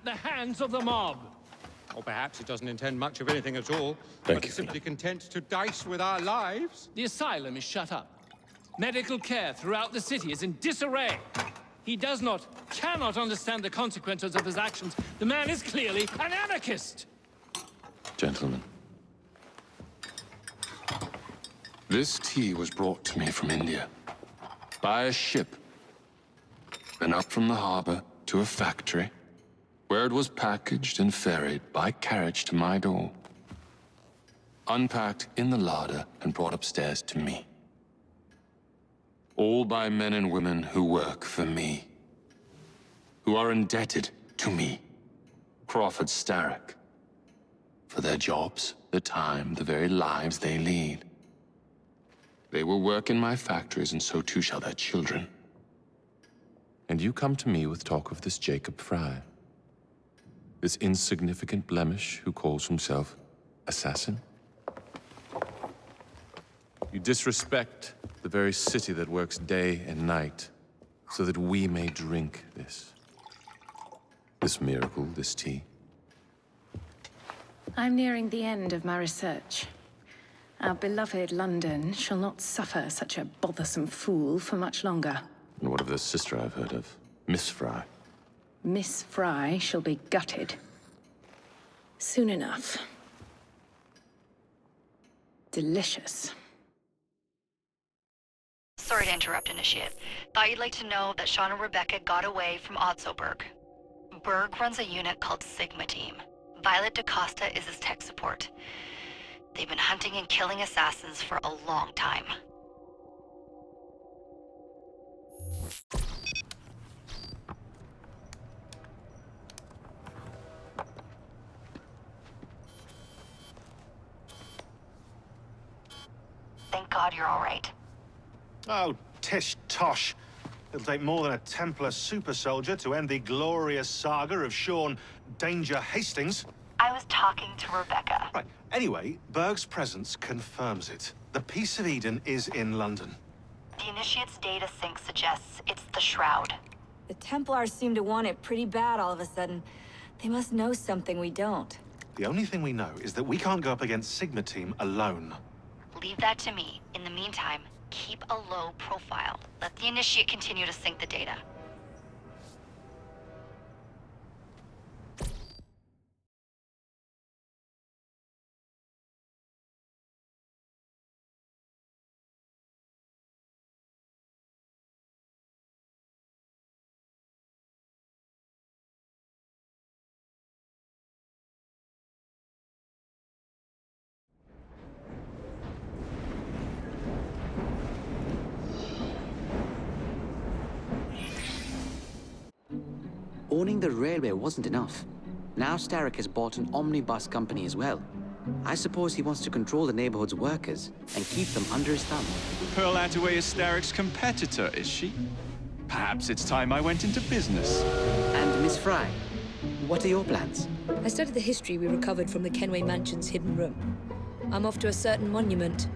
the hands of the mob. Or perhaps it doesn't intend much of anything at all, but is simply content to dice with our lives. The asylum is shut up. Medical care throughout the city is in disarray. He cannot understand the consequences of his actions. The man is clearly an anarchist! Gentlemen. This tea was brought to me from India. By a ship. Then up from the harbor to a factory, where it was packaged and ferried by carriage to my door. Unpacked in the larder and brought upstairs to me. All by men and women who work for me. Who are indebted to me, Crawford Starrick. For their jobs, the time, the very lives they lead. They will work in my factories, and so too shall their children. And you come to me with talk of this Jacob Fry. This insignificant blemish who calls himself assassin? You disrespect the very city that works day and night so that we may drink this miracle, this tea. I'm nearing the end of my research. Our beloved London shall not suffer such a bothersome fool for much longer. And what of the sister I've heard of, Miss Fry? Miss Fry shall be gutted. Soon enough. Delicious. Sorry to interrupt, Initiate. Thought you'd like to know that Sean and Rebecca got away from Otzoberg. Berg runs a unit called Sigma Team. Violet DaCosta is his tech support. They've been hunting and killing assassins for a long time. Thank God you're all right. Oh, tish tosh. It'll take more than a Templar super soldier to end the glorious saga of Sean Danger Hastings. I was talking to Rebecca. Right. Anyway, Berg's presence confirms it. The Peace of Eden is in London. The Initiate's data sync suggests it's the Shroud. The Templars seem to want it pretty bad all of a sudden. They must know something we don't. The only thing we know is that we can't go up against Sigma Team alone. Leave that to me. In the meantime, keep a low profile. Let the Initiate continue to sync the data. Owning the railway wasn't enough. Now Starrick has bought an omnibus company as well. I suppose he wants to control the neighborhood's workers and keep them under his thumb. Pearl Attaway is Starrick's competitor, is she? Perhaps it's time I went into business. And Miss Fry, what are your plans? I studied the history we recovered from the Kenway Mansion's hidden room. I'm off to a certain monument.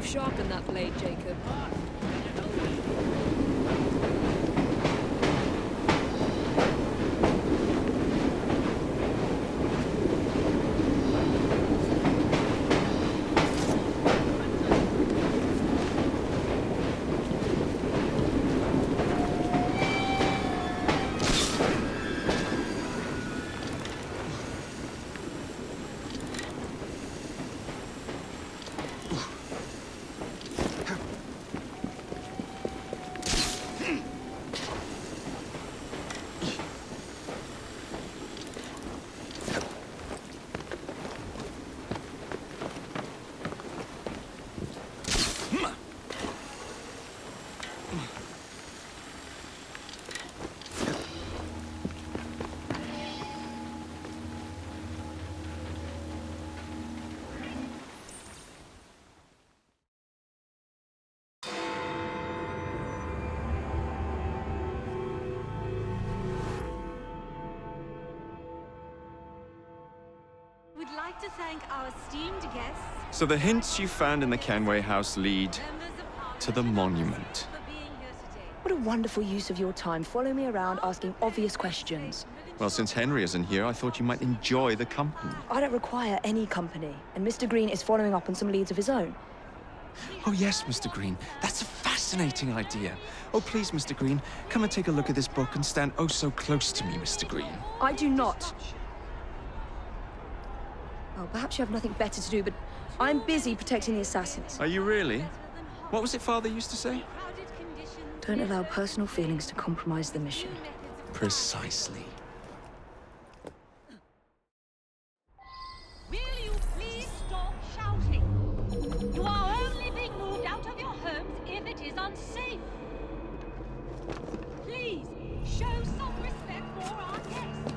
You've sharpened that blade, Jacob. We'd like to thank our esteemed guests. So the hints you found in the Kenway house lead to the monument. What a wonderful use of your time, following me around asking obvious questions. Well, since Henry isn't here, I thought you might enjoy the company. I don't require any company, and Mr. Green is following up on some leads of his own. Oh yes, Mr. Green. That's a fascinating idea. Oh, please, Mr. Green, come and take a look at this book and stand oh so close to me, Mr. Green. I do not. Well, perhaps you have nothing better to do, but I'm busy protecting the assassins. Are you really? What was it Father used to say? Don't allow personal feelings to compromise the mission. Precisely. Will you please stop shouting? You are only being moved out of your homes if it is unsafe. Please, show some respect for our guests.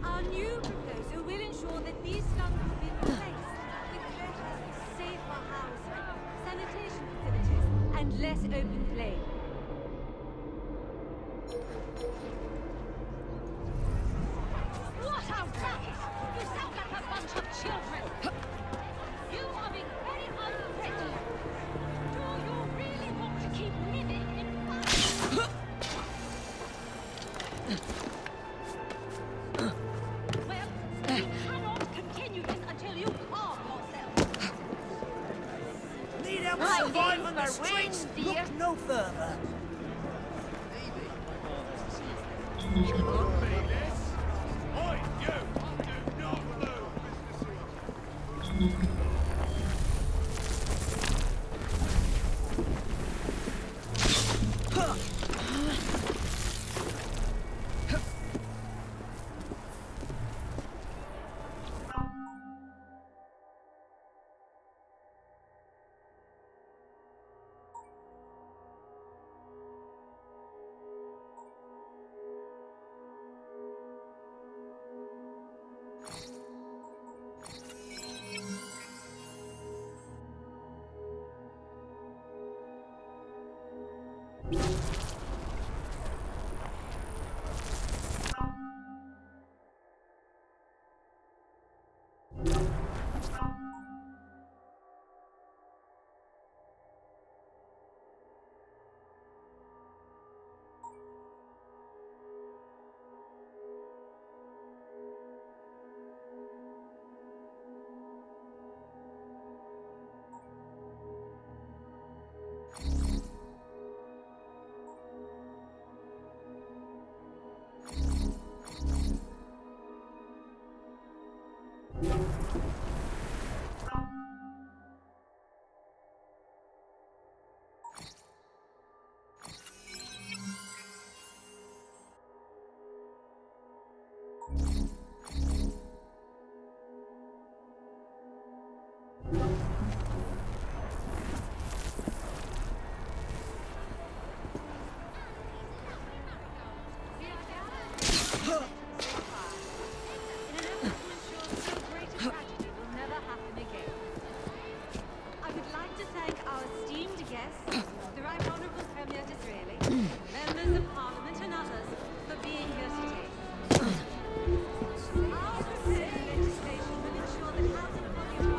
Our new proposal will ensure that these slums will be replaced with better, safer housing, sanitation facilities, and less open flame. What a racket! You sound like a bunch of children! You are being very ungrateful! Do you really want to keep living in fun? Well, you cannot continue this until you calm yourself! Need help surviving the streets? Look no further. Our proposed legislation will ensure that housing volumes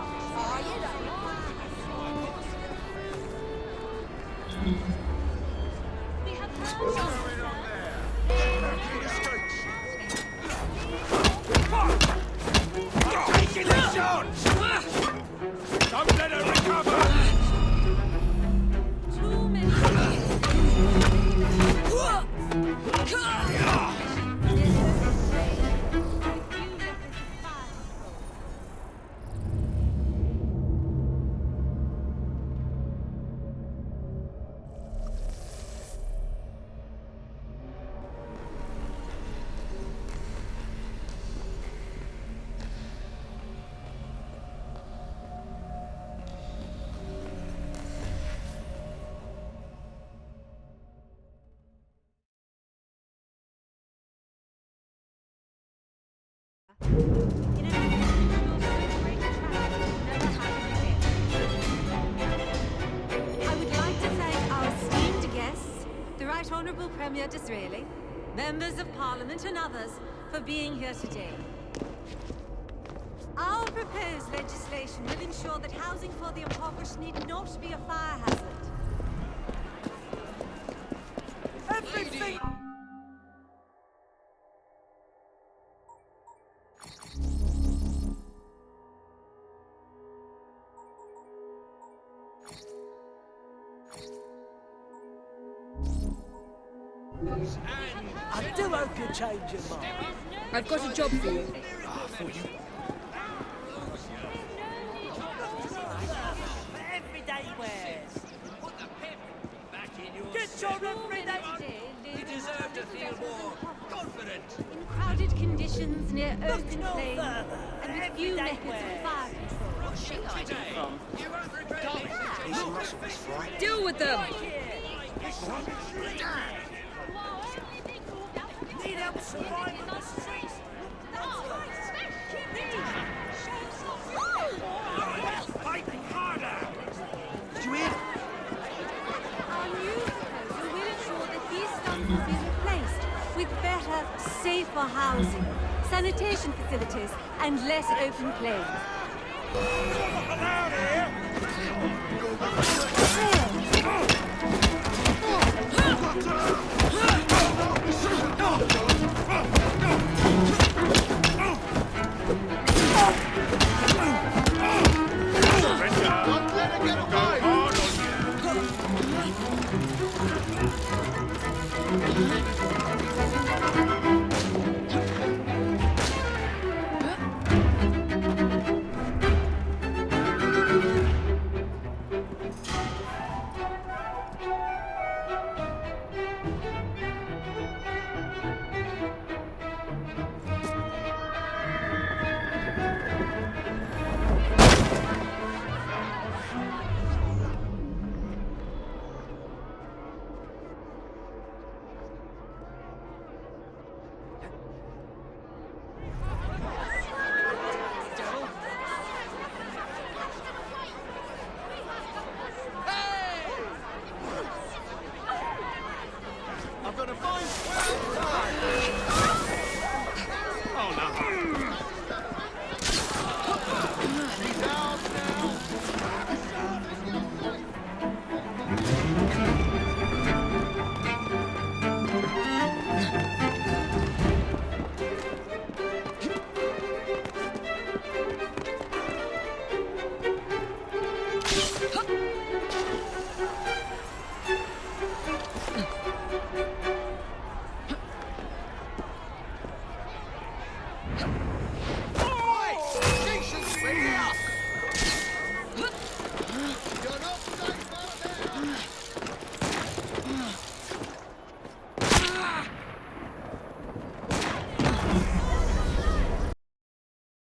Taking the shots! Don't let her recover! Too many. I would like to thank our esteemed guests, the Right Honourable Premier Disraeli, members of Parliament and others for being here today. Our proposed legislation will ensure that housing for the impoverished need not be a fire hazard. Everything! I do hope you change your mind. I've got a job for you. Everyday wears. Get your everyday. You deserve to feel more confident. In crowded conditions near open no plains further. and with few methods of fire control. What's she hiding from? You won't regret it. Deal with them! Need help surviving the streets? Fighting harder! Did you hear? Our new proposal will ensure that these slums will be replaced with better, safer housing, sanitation facilities, and less open plains. Allowed here! Surrender!